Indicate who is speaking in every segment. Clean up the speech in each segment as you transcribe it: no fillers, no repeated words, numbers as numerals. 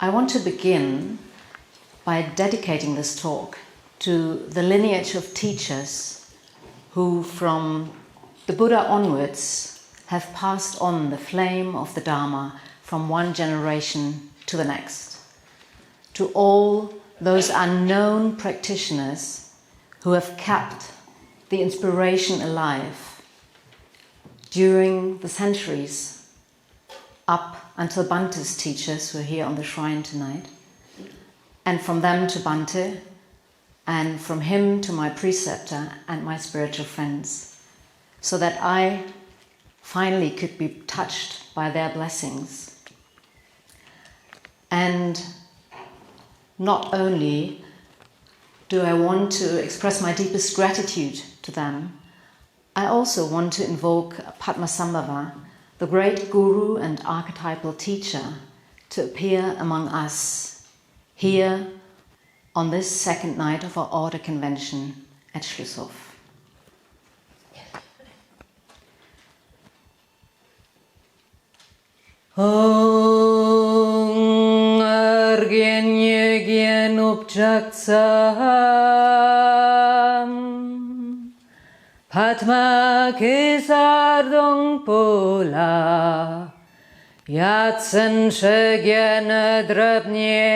Speaker 1: I want to begin by dedicating this talk to the lineage of teachers who, from the Buddha onwards, have passed on the flame of the Dharma from one generation to the next. To all those unknown practitioners who have kept the inspiration alive during the centuries up until Bante's teachers who are here on the shrine tonight, and from them to Bante, and from him to my preceptor and my spiritual friends, so that I finally could be touched by their blessings. And not only do I want to express my deepest gratitude to them, I also want to invoke Padmasambhava, the great guru and archetypal teacher, to appear among us here on this second night of our order convention at Schlusshof. Om argen yegyen upchaksam Padma kesar dong pola Yatsen shegyen drabnye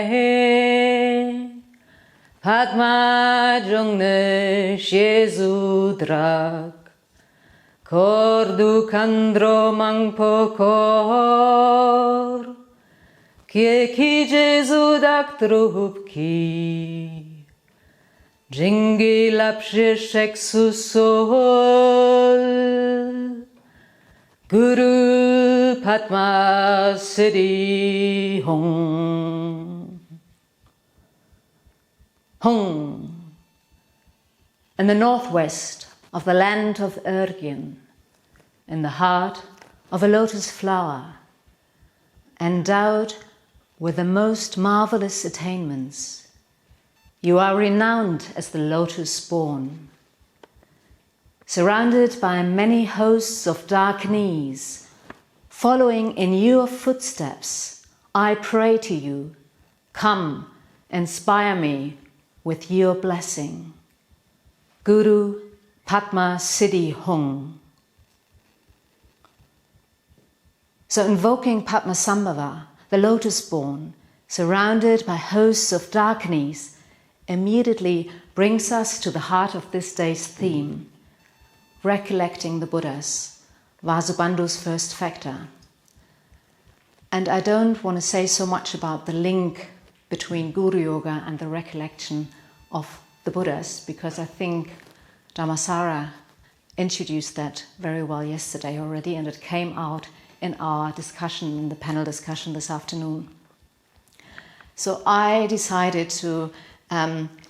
Speaker 1: Padma jungne shezudrak Kordu kandro mangpokor Kieki jezudak trubki Jingi lapshishek susol Guru Padma Siddhi Hong. Hong. In the northwest of the land of Ürgen, in the heart of a lotus flower, endowed with the most marvelous attainments, you are renowned as the lotus-born. Surrounded by many hosts of dark knees, following in your footsteps, I pray to you, come, inspire me with your blessing. Guru Padma Siddhi Hong. So invoking Padmasambhava, the lotus-born, surrounded by hosts of dark knees, immediately brings us to the heart of this day's theme, recollecting the Buddhas, Vasubandhu's first factor. And I don't want to say so much about the link between Guru Yoga and the recollection of the Buddhas, because I think Dhammasara introduced that very well yesterday already, and it came out in our discussion, in the panel discussion this afternoon. So I decided to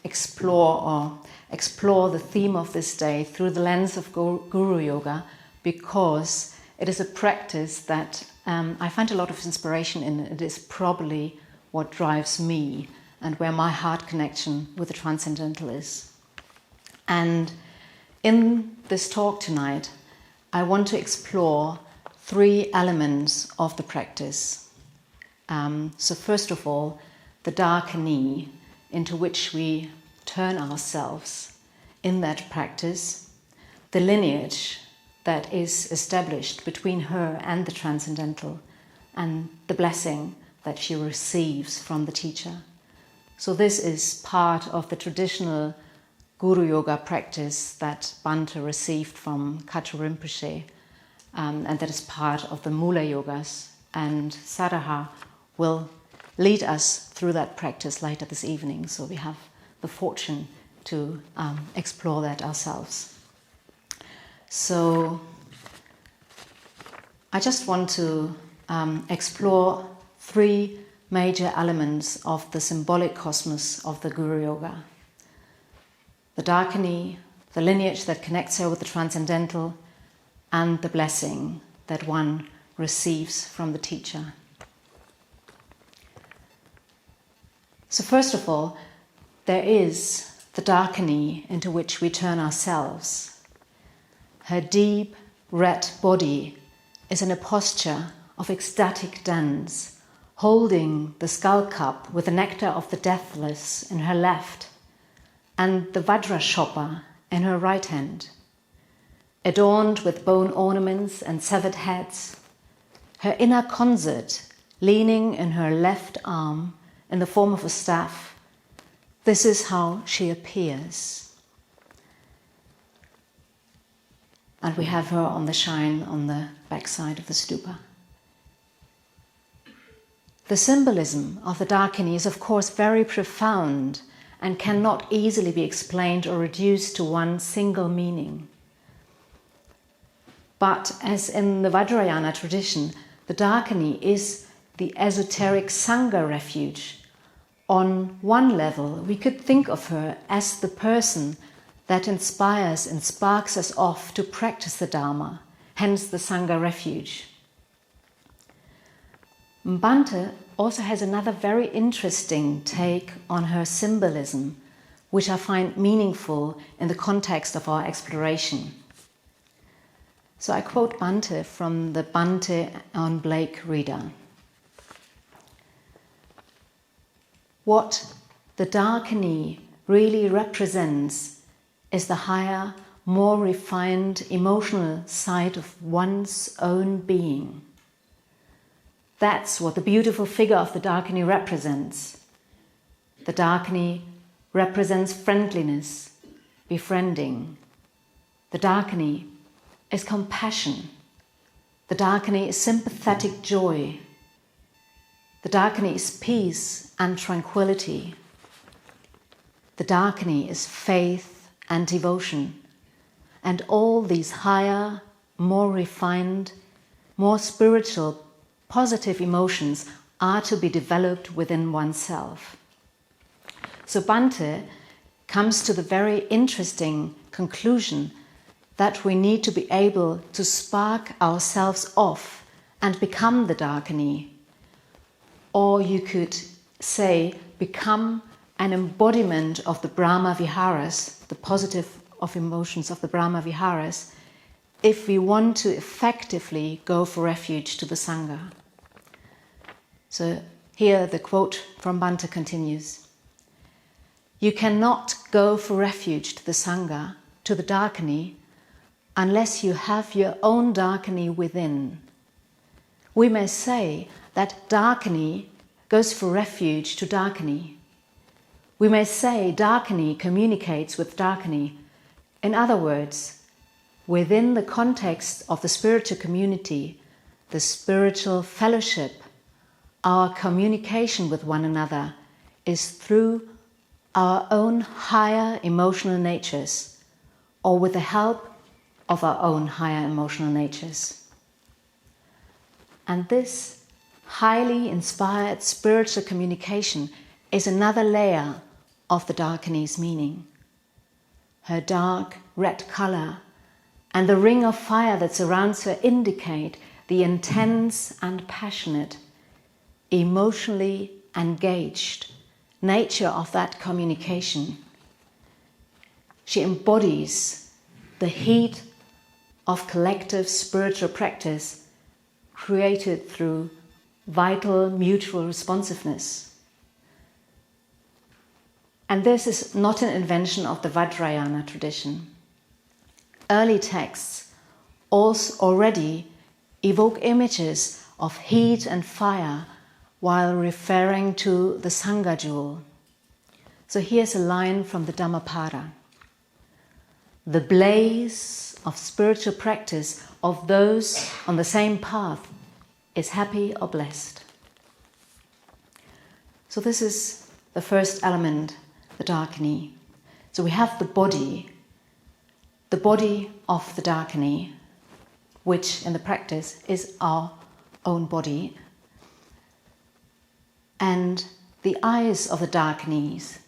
Speaker 1: explore the theme of this day through the lens of Guru Yoga, because it is a practice that I find a lot of inspiration in. It is probably what drives me and where my heart connection with the transcendental is. And in this talk tonight, I want to explore three elements of the practice. So first of all, the dark knee into which we turn ourselves in that practice, the lineage that is established between her and the transcendental, and the blessing that she receives from the teacher. So this is part of the traditional Guru Yoga practice that Bante received from Khatrul Rinpoche, and that is part of the Mula Yogas, and Sadaha will lead us through that practice later this evening, so we have the fortune to explore that ourselves. So I just want to explore three major elements of the symbolic cosmos of the Guru Yoga. The Dakini, the lineage that connects her with the transcendental, and the blessing that one receives from the teacher. So first of all, there is the Dakini into which we turn ourselves. Her deep red body is in a posture of ecstatic dance, holding the skull cup with the nectar of the deathless in her left and the Vajra chopper in her right hand, adorned with bone ornaments and severed heads, her inner consort leaning in her left arm in the form of a staff. This is how she appears. And we have her on the shrine on the backside of the stupa. The symbolism of the Dakini is of course very profound and cannot easily be explained or reduced to one single meaning. But as in the Vajrayana tradition, the Dakini is the esoteric Sangha refuge. On one level, we could think of her as the person that inspires and sparks us off to practice the Dharma, hence the Sangha refuge. Bhante also has another very interesting take on her symbolism, which I find meaningful in the context of our exploration. So I quote Bhante from the Bhante on Blake reader. What the Dakini really represents is the higher, more refined emotional side of one's own being. That's what the beautiful figure of the Dakini represents. The Dakini represents friendliness, befriending. The Dakini is compassion. The Dakini is sympathetic joy. The Dakini is peace and tranquility. The Dakini is faith and devotion. And all these higher, more refined, more spiritual, positive emotions are to be developed within oneself. So Bhante comes to the very interesting conclusion that we need to be able to spark ourselves off and become the Dakini. Or you could say, become an embodiment of the Brahma Viharas, the positive of emotions of the Brahma Viharas, if we want to effectively go for refuge to the Sangha. So here the quote from Bhante continues. You cannot go for refuge to the Sangha, to the Dakini, unless you have your own Dakini within. We may say that Dakini goes for refuge to Dakini. We may say Dakini communicates with Dakini. In other words, within the context of the spiritual community, the spiritual fellowship, our communication with one another is through our own higher emotional natures, or with the help of our own higher emotional natures. And this highly inspired spiritual communication is another layer of the Dakini's meaning. Her dark red color and the ring of fire that surrounds her indicate the intense and passionate, emotionally engaged nature of that communication. She embodies the heat of collective spiritual practice created through vital mutual responsiveness. And this is not an invention of the Vajrayana tradition. Early texts also already evoke images of heat and fire while referring to the Sangha jewel. So here's a line from the Dhammapada. The blaze of spiritual practice of those on the same path is happy or blessed. So this is the first element, the Dakini. So we have the body of the Dakini, which in the practice is our own body, and the eyes of the Dakinis,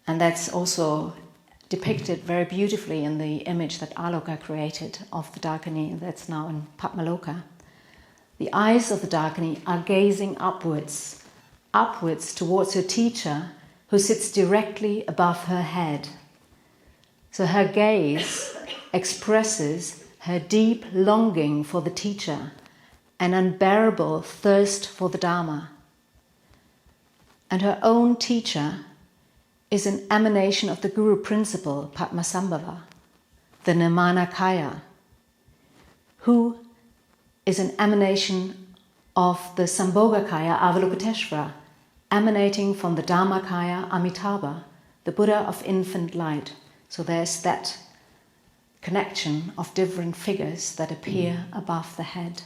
Speaker 1: and that's also depicted very beautifully in the image that Aloka created of the Dakini that's now in Padmaloka. The eyes of the Dakini are gazing upwards towards her teacher, who sits directly above her head. So her gaze expresses her deep longing for the teacher, an unbearable thirst for the Dharma. and her own teacher is an emanation of the Guru principle, Padmasambhava, the Nirmanakaya, who is an emanation of the Sambhogakaya, Avalokiteshvara, emanating from the Dharmakaya, Amitabha, the Buddha of infant light. So there's that connection of different figures that appear above the head.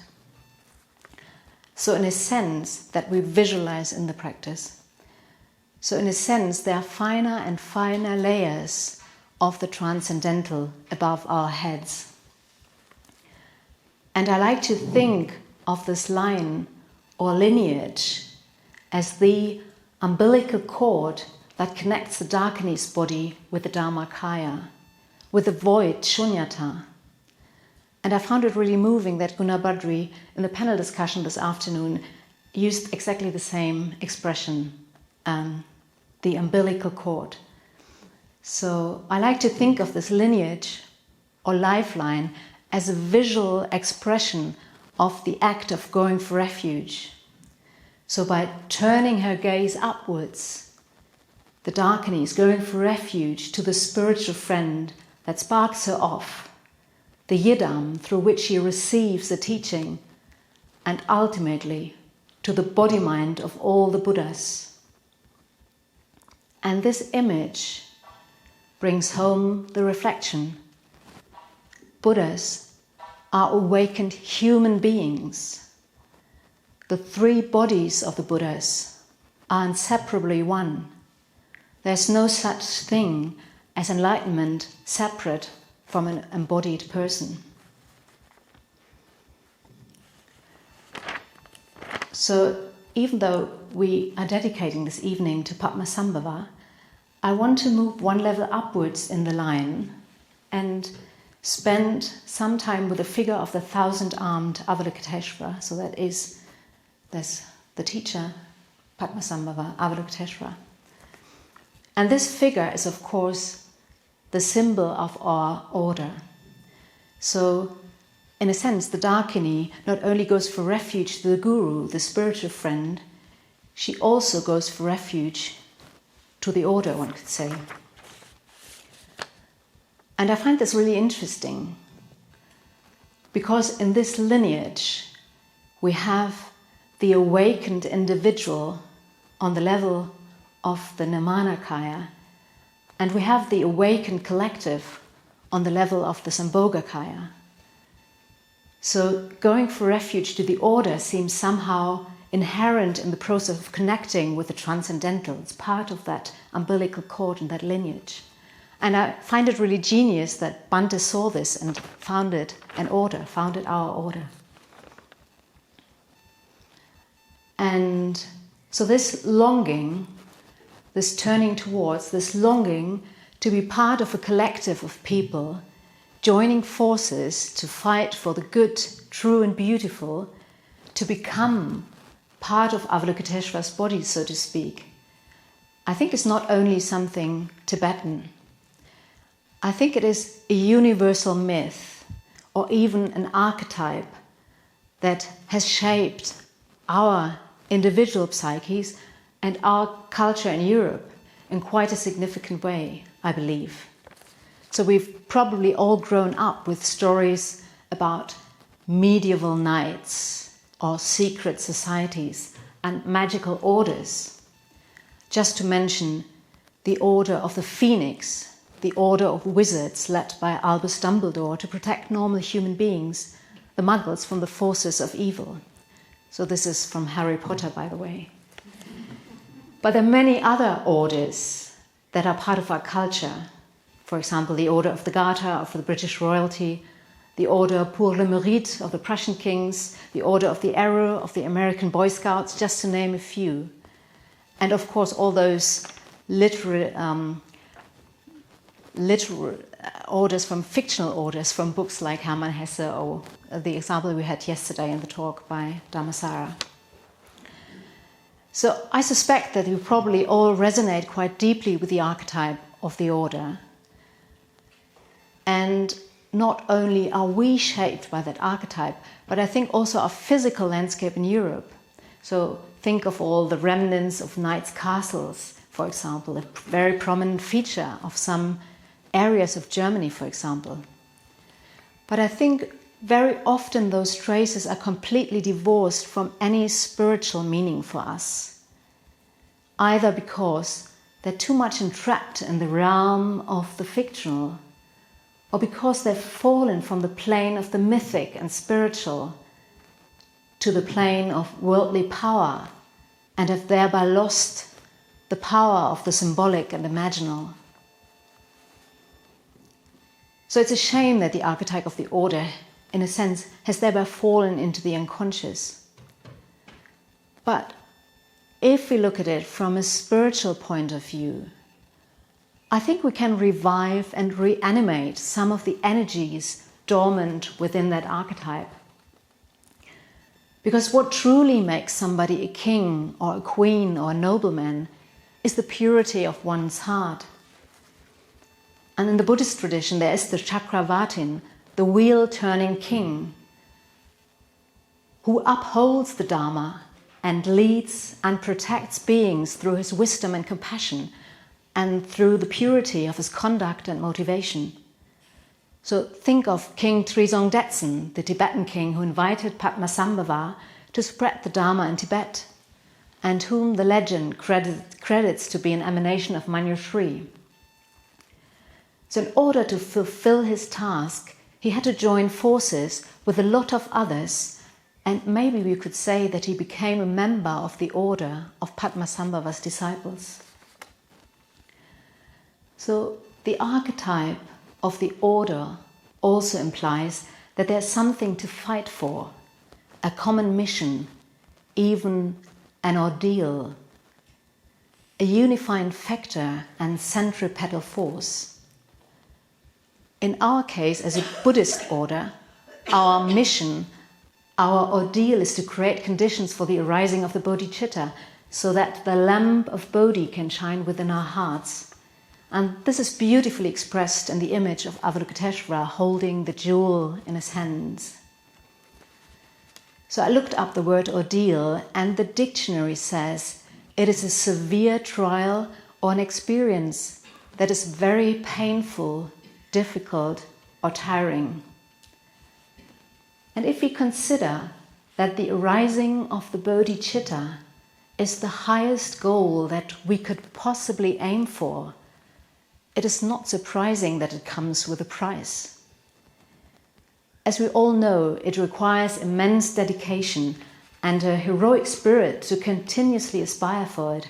Speaker 1: So in a sense that we visualize in the practice. So in a sense there are finer and finer layers of the transcendental above our heads. And I like to think of this line or lineage as the umbilical cord that connects the Dakini's body with the Dharmakaya, with the void, Shunyata. And I found it really moving that Gunabhadri, in the panel discussion this afternoon, used exactly the same expression, the umbilical cord. So I like to think of this lineage or lifeline as a visual expression of the act of going for refuge. So by turning her gaze upwards, the Dakini is going for refuge to the spiritual friend that sparks her off, the yidam through which she receives the teaching, and ultimately to the body-mind of all the Buddhas. And this image brings home the reflection. Buddhas are awakened human beings. The three bodies of the Buddhas are inseparably one. There's no such thing as enlightenment separate from an embodied person. So even though we are dedicating this evening to Padmasambhava, I want to move one level upwards in the line and spend some time with the figure of the 1,000-armed Avalokiteshvara. So there's the teacher, Padmasambhava, Avalokiteshvara. And this figure is, of course, the symbol of our order. So, in a sense, the Dakini not only goes for refuge to the Guru, the spiritual friend, she also goes for refuge to the order, one could say. And I find this really interesting because in this lineage we have the awakened individual on the level of the Nirmanakaya, and we have the awakened collective on the level of the Sambhogakaya. So going for refuge to the order seems somehow inherent in the process of connecting with the transcendental. It's part of that umbilical cord and that lineage. And I find it really genius that Bhante saw this and founded an order, founded our order. And so this longing, this turning towards, this longing to be part of a collective of people joining forces to fight for the good, true and beautiful, to become part of Avalokiteshvara's body, so to speak, I think is not only something Tibetan. I think it is a universal myth or even an archetype that has shaped our individual psyches and our culture in Europe in quite a significant way, I believe. So we've probably all grown up with stories about medieval knights or secret societies and magical orders. Just to mention the Order of the Phoenix, the Order of Wizards led by Albus Dumbledore to protect normal human beings, the Muggles, from the forces of evil. So this is from Harry Potter, by the way. But there are many other orders that are part of our culture. For example, the Order of the Garter of the British royalty, the Order pour le Mérite of the Prussian kings, the Order of the Arrow of the American Boy Scouts, just to name a few. And of course, all those literary orders from fictional orders from books like Hermann Hesse or the example we had yesterday in the talk by Dhammasara. So I suspect that you probably all resonate quite deeply with the archetype of the order. And not only are we shaped by that archetype, but I think also our physical landscape in Europe. So think of all the remnants of knights' castles, for example, a very prominent feature of some areas of Germany, for example. But I think very often those traces are completely divorced from any spiritual meaning for us, either because they're too much entrapped in the realm of the fictional, or because they've fallen from the plane of the mythic and spiritual to the plane of worldly power and have thereby lost the power of the symbolic and imaginal. So it's a shame that the archetype of the order, in a sense, has thereby fallen into the unconscious. But if we look at it from a spiritual point of view, I think we can revive and reanimate some of the energies dormant within that archetype. Because what truly makes somebody a king or a queen or a nobleman is the purity of one's heart. And in the Buddhist tradition, there is the Chakravartin, the wheel-turning king, who upholds the Dharma and leads and protects beings through his wisdom and compassion and through the purity of his conduct and motivation. So think of King Trizong Detsen, the Tibetan king who invited Padmasambhava to spread the Dharma in Tibet, and whom the legend credits to be an emanation of Manjushri. So in order to fulfill his task, he had to join forces with a lot of others, and maybe we could say that he became a member of the order of Padmasambhava's disciples. So the archetype of the order also implies that there's something to fight for, a common mission, even an ordeal, a unifying factor and centripetal force. In our case, as a Buddhist order, our mission, our ordeal is to create conditions for the arising of the bodhicitta so that the lamp of Bodhi can shine within our hearts. And this is beautifully expressed in the image of Avalokiteshvara holding the jewel in his hands. So I looked up the word ordeal, and the dictionary says it is a severe trial or an experience that is very painful, difficult, or tiring. And if we consider that the arising of the bodhicitta is the highest goal that we could possibly aim for, it is not surprising that it comes with a price. As we all know, it requires immense dedication and a heroic spirit to continuously aspire for it,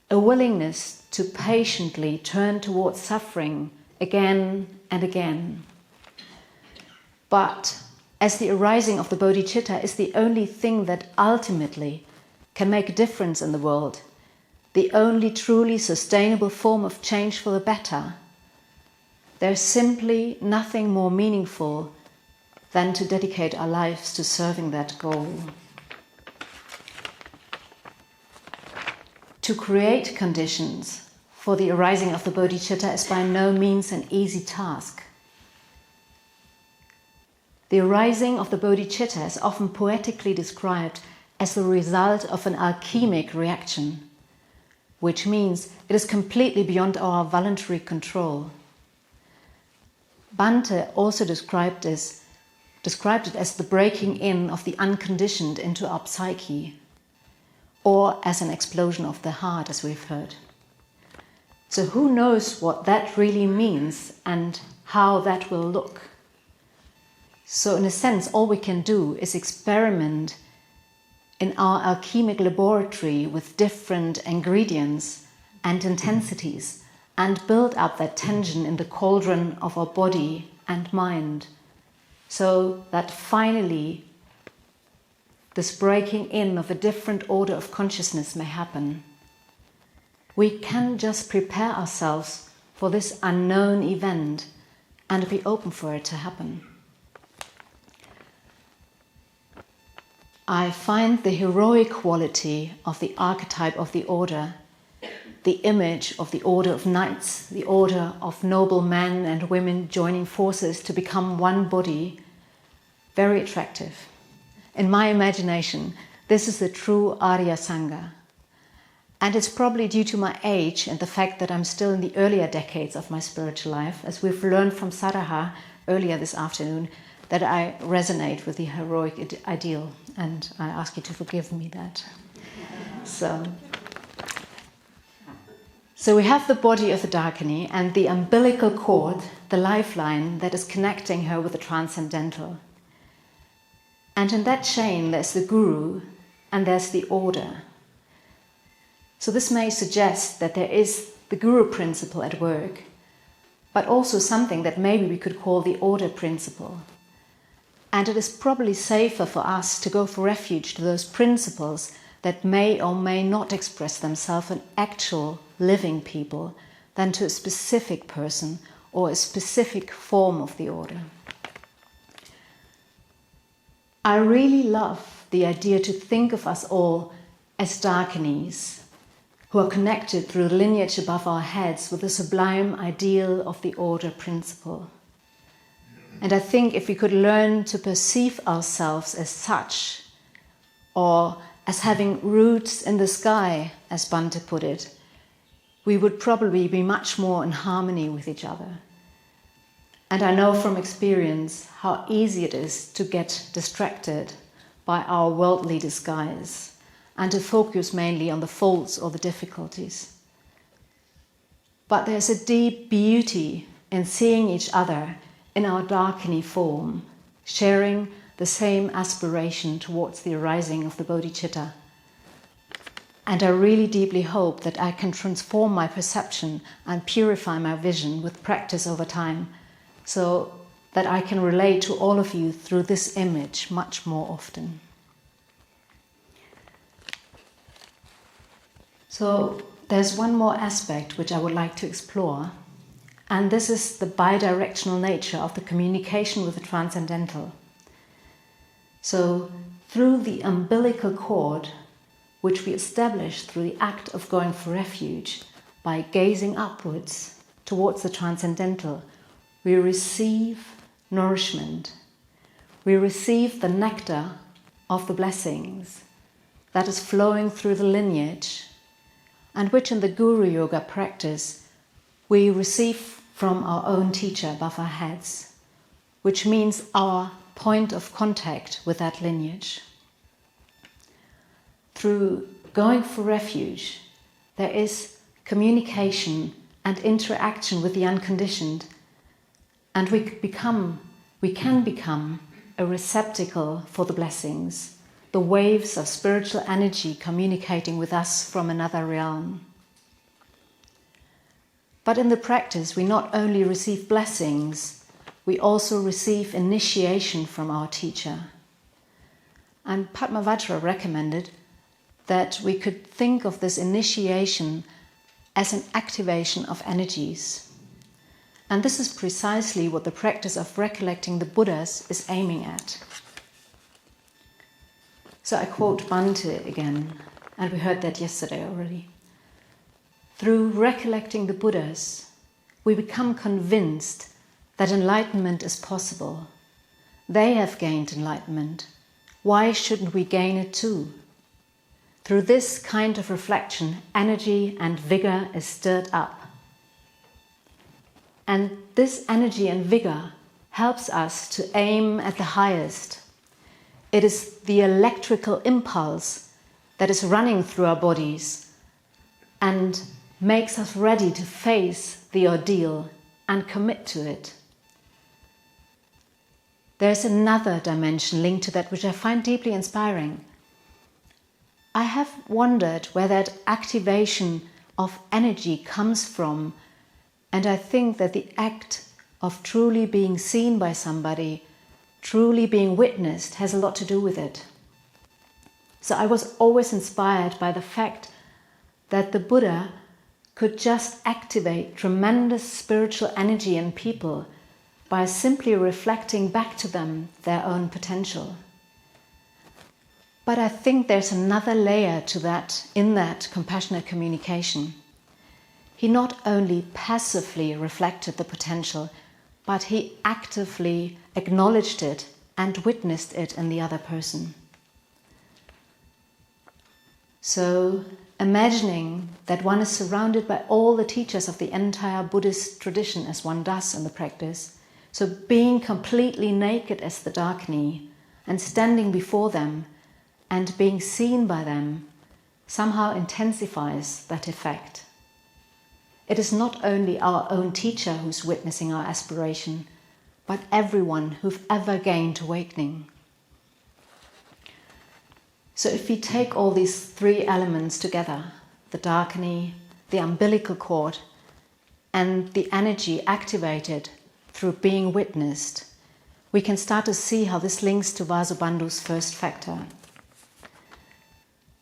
Speaker 1: a willingness to patiently turn towards suffering again and again. But as the arising of the bodhicitta is the only thing that ultimately can make a difference in the world, the only truly sustainable form of change for the better, there's simply nothing more meaningful than to dedicate our lives to serving that goal. To create conditions for the arising of the bodhicitta is by no means an easy task. The arising of the bodhicitta is often poetically described as the result of an alchemic reaction, which means it is completely beyond our voluntary control. Bhante also described it as the breaking in of the unconditioned into our psyche, or as an explosion of the heart, as we've heard. So who knows what that really means and how that will look? So in a sense, all we can do is experiment in our alchemic laboratory with different ingredients and intensities and build up that tension in the cauldron of our body and mind, so that finally this breaking in of a different order of consciousness may happen. We can just prepare ourselves for this unknown event and be open for it to happen. I find the heroic quality of the archetype of the order, the image of the order of knights, the order of noble men and women joining forces to become one body, very attractive. In my imagination, this is the true Arya Sangha. And it's probably due to my age and the fact that I'm still in the earlier decades of my spiritual life, as we've learned from Saraha earlier this afternoon, that I resonate with the heroic ideal, and I ask you to forgive me that. So we have the body of the Dakini and the umbilical cord, the lifeline that is connecting her with the transcendental. And in that chain there's the guru and there's the order. So this may suggest that there is the guru principle at work, but also something that maybe we could call the order principle. And it is probably safer for us to go for refuge to those principles that may or may not express themselves in actual living people than to a specific person or a specific form of the order. I really love the idea to think of us all as Dakinis, who are connected through the lineage above our heads with the sublime ideal of the order principle. And I think if we could learn to perceive ourselves as such, or as having roots in the sky, as Bhante put it, we would probably be much more in harmony with each other. And I know from experience how easy it is to get distracted by our worldly disguise and to focus mainly on the faults or the difficulties. But there's a deep beauty in seeing each other in our Dakini form, sharing the same aspiration towards the arising of the bodhicitta. And I really deeply hope that I can transform my perception and purify my vision with practice over time, so that I can relate to all of you through this image much more often. So there's one more aspect which I would like to explore, and this is the bidirectional nature of the communication with the transcendental. So through the umbilical cord, which we establish through the act of going for refuge, by gazing upwards towards the transcendental, we receive nourishment. We receive the nectar of the blessings that is flowing through the lineage, and which in the Guru Yoga practice we receive from our own teacher above our heads, which means our point of contact with that lineage. Through going for refuge, there is communication and interaction with the unconditioned, and we can become a receptacle for the blessings, the waves of spiritual energy communicating with us from another realm. But in the practice, we not only receive blessings, we also receive initiation from our teacher. And Padmavajra recommended that we could think of this initiation as an activation of energies. And this is precisely what the practice of recollecting the Buddhas is aiming at. So I quote Bhante again, and we heard that yesterday already. Through recollecting the Buddhas, we become convinced that enlightenment is possible. They have gained enlightenment. Why shouldn't we gain it too? Through this kind of reflection, energy and vigor is stirred up. And this energy and vigor helps us to aim at the highest. It is the electrical impulse that is running through our bodies and makes us ready to face the ordeal and commit to it. There's another dimension linked to that which I find deeply inspiring. I have wondered where that activation of energy comes from, and I think that the act of truly being seen by somebody, truly being witnessed, has a lot to do with it. So I was always inspired by the fact that the Buddha could just activate tremendous spiritual energy in people by simply reflecting back to them their own potential. But I think there's another layer to that, in that compassionate communication. He not only passively reflected the potential, but he actively acknowledged it and witnessed it in the other person. So imagining that one is surrounded by all the teachers of the entire Buddhist tradition as one does in the practice. So being completely naked as the Dakini and standing before them and being seen by them somehow intensifies that effect. It is not only our own teacher who's witnessing our aspiration, but everyone who've ever gained awakening. So if we take all these three elements together, the Dakini, the umbilical cord, and the energy activated through being witnessed, we can start to see how this links to Vasubandhu's first factor.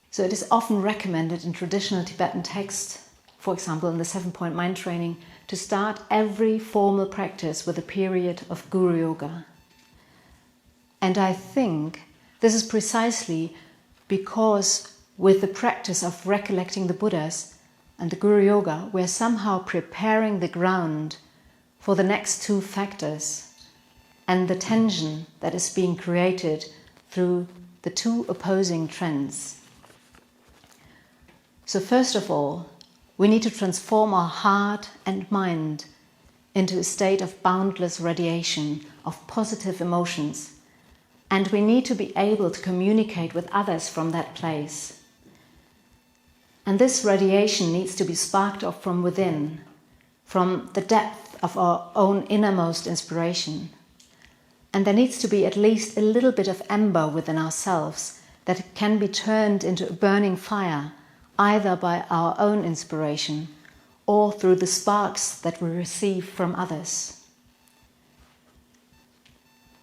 Speaker 1: So it is often recommended in traditional Tibetan texts, for example in the 7-point mind training, to start every formal practice with a period of Guru Yoga. And I think this is precisely because with the practice of recollecting the Buddhas and the Guru Yoga, we're somehow preparing the ground for the next two factors and the tension that is being created through the two opposing trends. So first of all, we need to transform our heart and mind into a state of boundless radiation of positive emotions, and we need to be able to communicate with others from that place. And this radiation needs to be sparked off from within, from the depth of our own innermost inspiration. And there needs to be at least a little bit of ember within ourselves that can be turned into a burning fire, either by our own inspiration or through the sparks that we receive from others.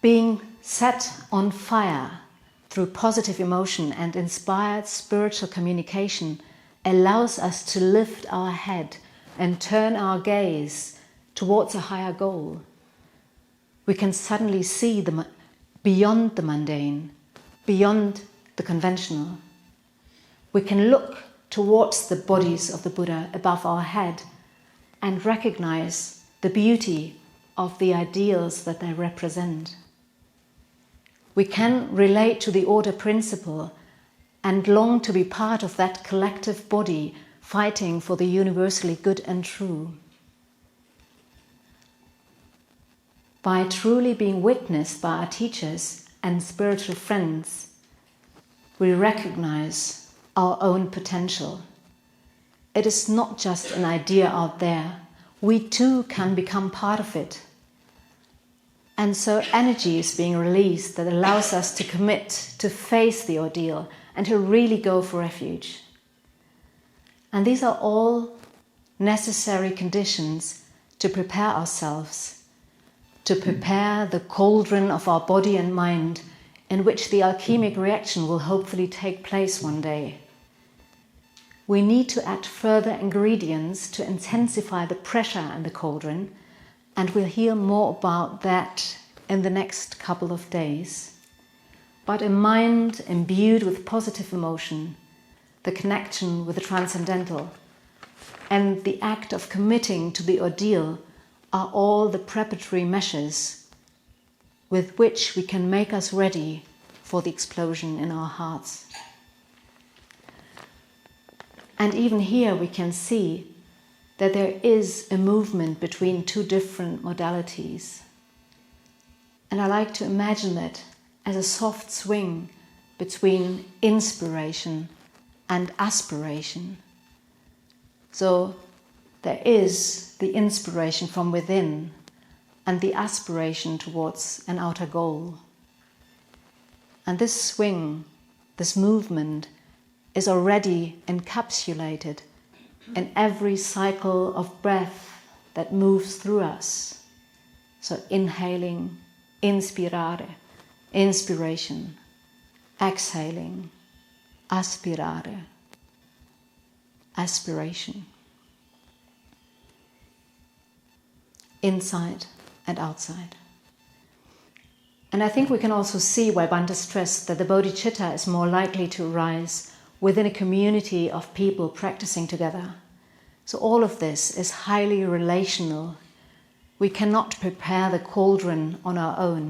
Speaker 1: Being set on fire through positive emotion and inspired spiritual communication allows us to lift our head and turn our gaze towards a higher goal. We can suddenly see beyond the mundane, beyond the conventional. We can look towards the bodies of the Buddha above our head and recognize the beauty of the ideals that they represent. We can relate to the order principle and long to be part of that collective body fighting for the universally good and true. By truly being witnessed by our teachers and spiritual friends, we recognize our own potential. It is not just an idea out there. We too can become part of it. And so energy is being released that allows us to commit, to face the ordeal, and to really go for refuge. And these are all necessary conditions to prepare ourselves, to prepare the cauldron of our body and mind in which the alchemic reaction will hopefully take place one day. We need to add further ingredients to intensify the pressure in the cauldron, and we'll hear more about that in the next couple of days. But a mind imbued with positive emotion, the connection with the transcendental, and the act of committing to the ordeal are all the preparatory measures with which we can make us ready for the explosion in our hearts. And even here we can see that there is a movement between two different modalities. And I like to imagine it as a soft swing between inspiration and aspiration. So there is the inspiration from within and the aspiration towards an outer goal. And this swing, this movement, is already encapsulated in every cycle of breath that moves through us. So inhaling, inspirare, inspiration, exhaling, aspirare, aspiration. Inside and outside. And I think we can also see why Bhante stressed that the bodhicitta is more likely to arise within a community of people practicing together. So all of this is highly relational. We cannot prepare the cauldron on our own.